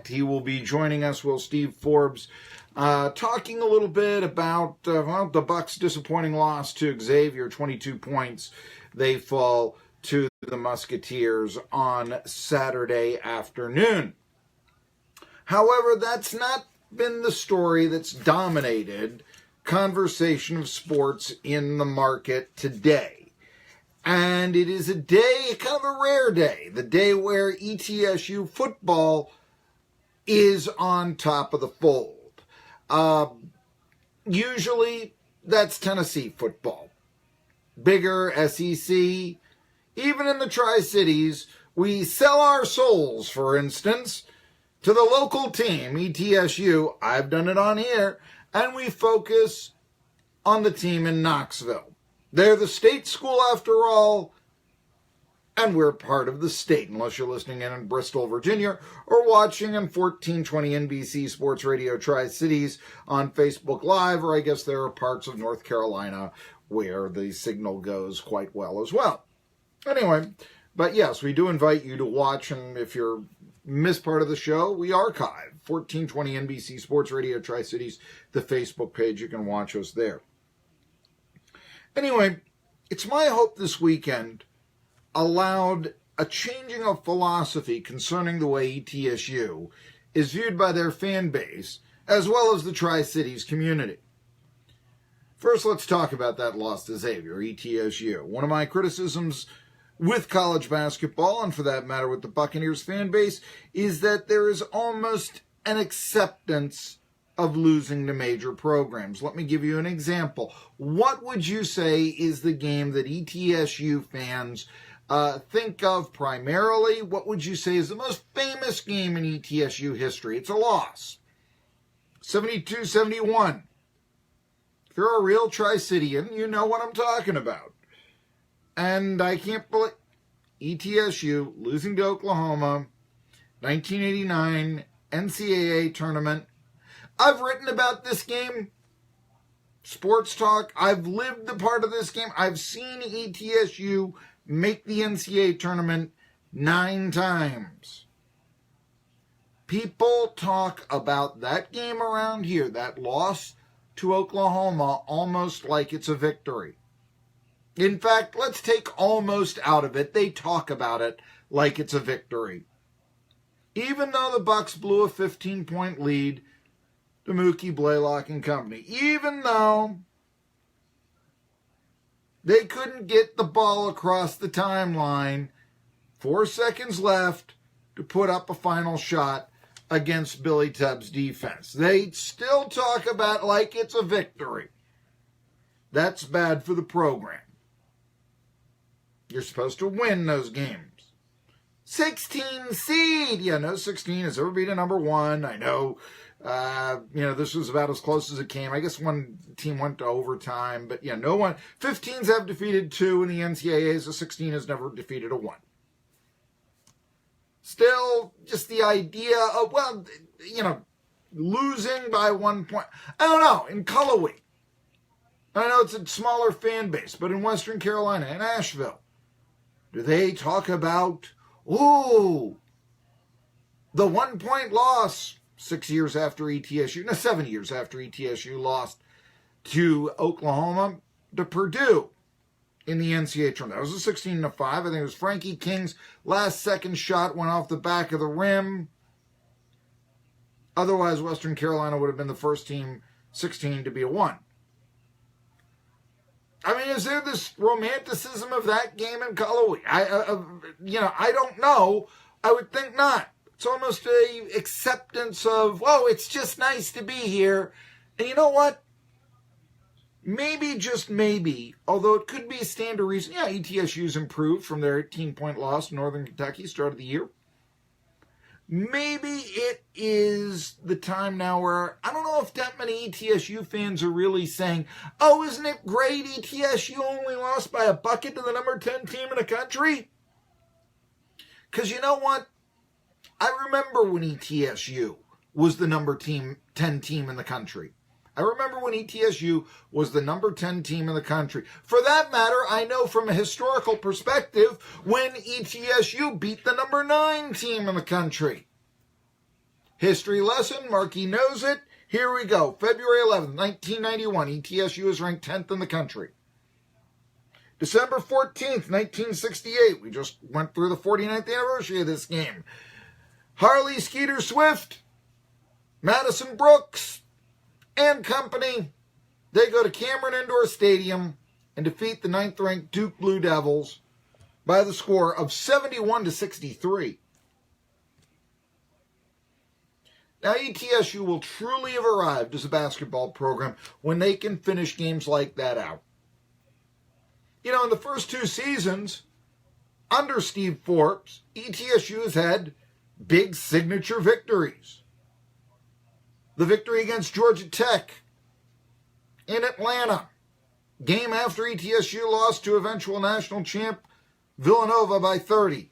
He will be joining us, Steve Forbes, talking a little bit about the Bucs' disappointing loss to Xavier, 22 points. They fall to the Musketeers on Saturday afternoon. However, that's not been the story that's dominated conversation of sports in the market today. And it is a day, kind of a rare day, the day where ETSU football is on top of the fold. Usually, that's Tennessee football. Bigger SEC. Even in the Tri-Cities, we sell our souls, for instance, to the local team, ETSU. I've done it on here. And we focus on the team in Knoxville. They're the state school after all, and we're part of the state, unless you're listening in Bristol, Virginia, or watching on 1420 NBC Sports Radio Tri-Cities on Facebook Live, or I guess there are parts of North Carolina where the signal goes quite well as well. Anyway, but yes, we do invite you to watch, and if you're missed part of the show, we archive 1420 NBC Sports Radio Tri-Cities, the Facebook page. You can watch us there. Anyway, it's my hope this weekend allowed a changing of philosophy concerning the way ETSU is viewed by their fan base, as well as the Tri-Cities community. First, let's talk about that loss to Xavier, ETSU. One of my criticisms with college basketball, and for that matter with the Buccaneers fan base, is that there is almost an acceptance of losing to major programs. Let me give you an example. What would you say is the game that ETSU fans think of primarily? What would you say is the most famous game in ETSU history? It's a loss. 72-71. If you're a real Tri-Citian, you know what I'm talking about. And I can't believe ETSU losing to Oklahoma, 1989 NCAA tournament. I've written about this game, Sports Talk. I've lived the part of this game. I've seen ETSU make the NCAA tournament 9 times. People talk about that game around here, that loss to Oklahoma, almost like it's a victory. In fact, let's take almost out of it. They talk about it like it's a victory. Even though the Bucs blew a 15-point lead to Mookie Blaylock and company, even though they couldn't get the ball across the timeline, 4 seconds left to put up a final shot against Billy Tubbs' defense, they still talk about it like it's a victory. That's bad for the program. You're supposed to win those games. 16 seed. Yeah, no 16 has ever beat a number 1. I know, this was about as close as it came. I guess one team went to overtime, but no one. 15s have defeated 2 in the NCAAs. A 16 has never defeated a 1. Still, just the idea of, losing by 1 point. I don't know, in Cullowhee. I know it's a smaller fan base, but in Western Carolina, in Asheville, do they talk about, the 1 point loss 6 years after ETSU, 7 years after ETSU lost to Oklahoma, to Purdue in the NCAA tournament? That was a 16-5. I think it was Frankie King's last second shot went off the back of the rim. Otherwise, Western Carolina would have been the first team 16 to be a 1. I mean, is there this romanticism of that game in Cullowhee? I don't know. I would think not. It's almost a acceptance of, it's just nice to be here. And you know what? Maybe, just maybe, although it could be a stand to reason, ETSU's improved from their 18-point loss to Northern Kentucky, start of the year. Maybe it is the time now where, I don't know if that many ETSU fans are really saying, isn't it great ETSU only lost by a bucket to the number 10 team in the country? Because you know what? I remember when ETSU was the number 10 team in the country. I remember when ETSU was the number 10 team in the country. For that matter, I know from a historical perspective when ETSU beat the number 9 team in the country. History lesson, Marky knows it. Here we go. February 11th, 1991, ETSU is ranked 10th in the country. December 14th, 1968, we just went through the 49th anniversary of this game. Harley Skeeter Swift, Madison Brooks, and company, they go to Cameron Indoor Stadium and defeat the 9th-ranked Duke Blue Devils by the score of 71-63. Now, ETSU will truly have arrived as a basketball program when they can finish games like that out. You know, in the first 2 seasons, under Steve Forbes, ETSU has had big signature victories. The victory against Georgia Tech in Atlanta, game after ETSU lost to eventual national champ Villanova by 30.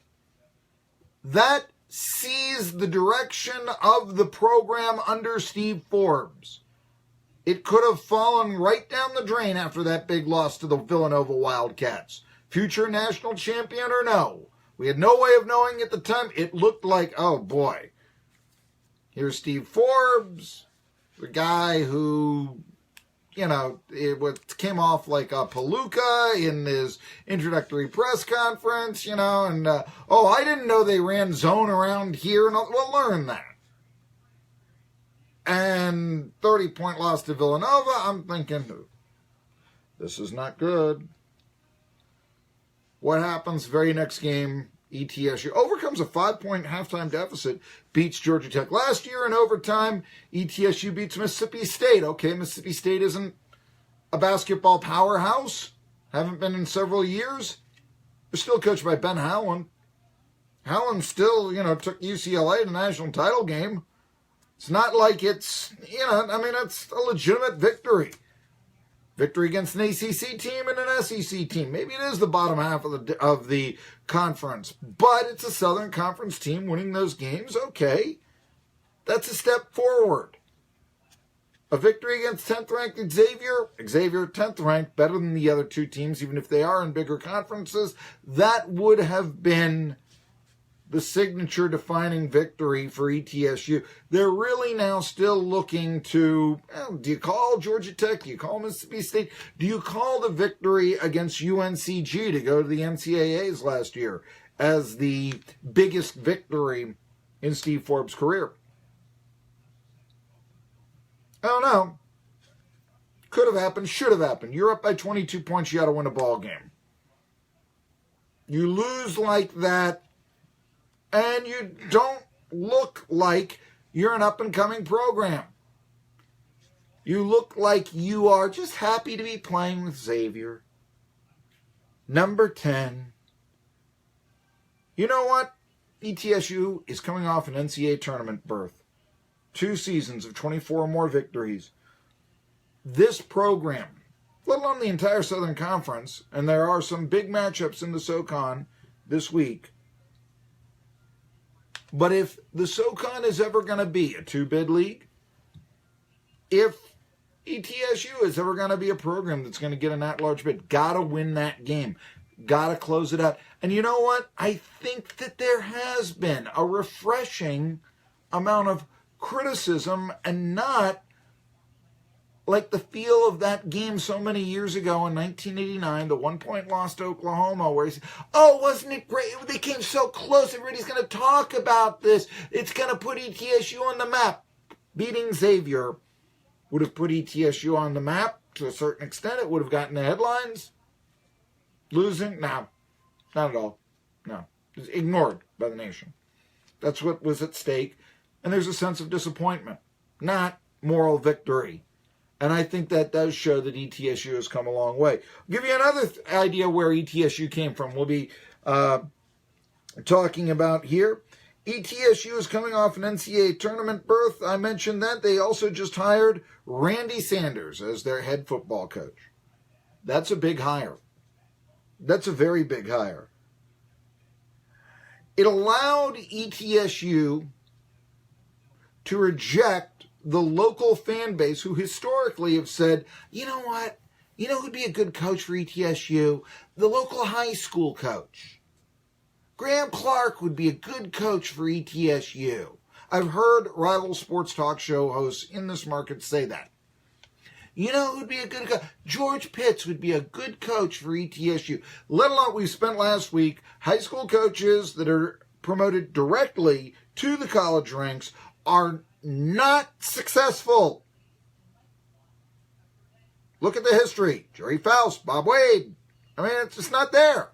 That sees the direction of the program under Steve Forbes. It could have fallen right down the drain after that big loss to the Villanova Wildcats. Future national champion or no? We had no way of knowing at the time. It looked like, oh boy, here's Steve Forbes, the guy who, you know, it came off like a palooka in his introductory press conference, you know, and, oh, I didn't know they ran zone around here. And well, learn that. And 30-point loss to Villanova, I'm thinking, this is not good. What happens very next game? ETSU overcomes a 5-point halftime deficit, beats Georgia Tech last year in overtime. ETSU beats Mississippi State. Okay, Mississippi State isn't a basketball powerhouse. Haven't been in several years. They're still coached by Ben Howland. Howland still, you know, took UCLA to the national title game. It's not like it's, you know, I mean, it's a legitimate victory. Victory against an ACC team and an SEC team. Maybe it is the bottom half of the conference, but it's a Southern Conference team winning those games. Okay, that's a step forward. A victory against 10th-ranked Xavier. Xavier, 10th ranked, better than the other 2 teams, even if they are in bigger conferences. That would have been the signature defining victory for ETSU. They're really now still looking to, well, do you call Georgia Tech? Do you call Mississippi State? Do you call the victory against UNCG to go to the NCAAs last year as the biggest victory in Steve Forbes' career? I don't know. Could have happened, should have happened. You're up by 22 points, you got to win a ball game. You lose like that, and you don't look like you're an up-and-coming program. You look like you are just happy to be playing with Xavier. Number 10. You know what? ETSU is coming off an NCAA tournament berth. 2 seasons of 24 or more victories. This program, let alone the entire Southern Conference, and there are some big matchups in the SoCon this week, but if the SoCon is ever going to be a 2-bid league, if ETSU is ever going to be a program that's going to get an at-large bid, got to win that game. Got to close it out. And you know what? I think that there has been a refreshing amount of criticism and not like the feel of that game so many years ago in 1989, the 1-point loss to Oklahoma, where he said, oh, wasn't it great? They came so close. Everybody's going to talk about this. It's going to put ETSU on the map. Beating Xavier would have put ETSU on the map to a certain extent. It would have gotten the headlines. Losing? No, not at all. No. It was ignored by the nation. That's what was at stake. And there's a sense of disappointment, not moral victory. And I think that does show that ETSU has come a long way. I'll give you another idea where ETSU came from. We'll be talking about here. ETSU is coming off an NCAA tournament berth. I mentioned that. They also just hired Randy Sanders as their head football coach. That's a big hire. That's a very big hire. It allowed ETSU to reject the local fan base who historically have said, you know what? You know who'd be a good coach for ETSU? The local high school coach. Graham Clark would be a good coach for ETSU. I've heard rival sports talk show hosts in this market say that. You know who would be a good coach? George Pitts would be a good coach for ETSU. Let alone, we spent last week, high school coaches that are promoted directly to the college ranks are not successful. Look at the history. Jerry Faust, Bob Wade. I mean, it's just not there.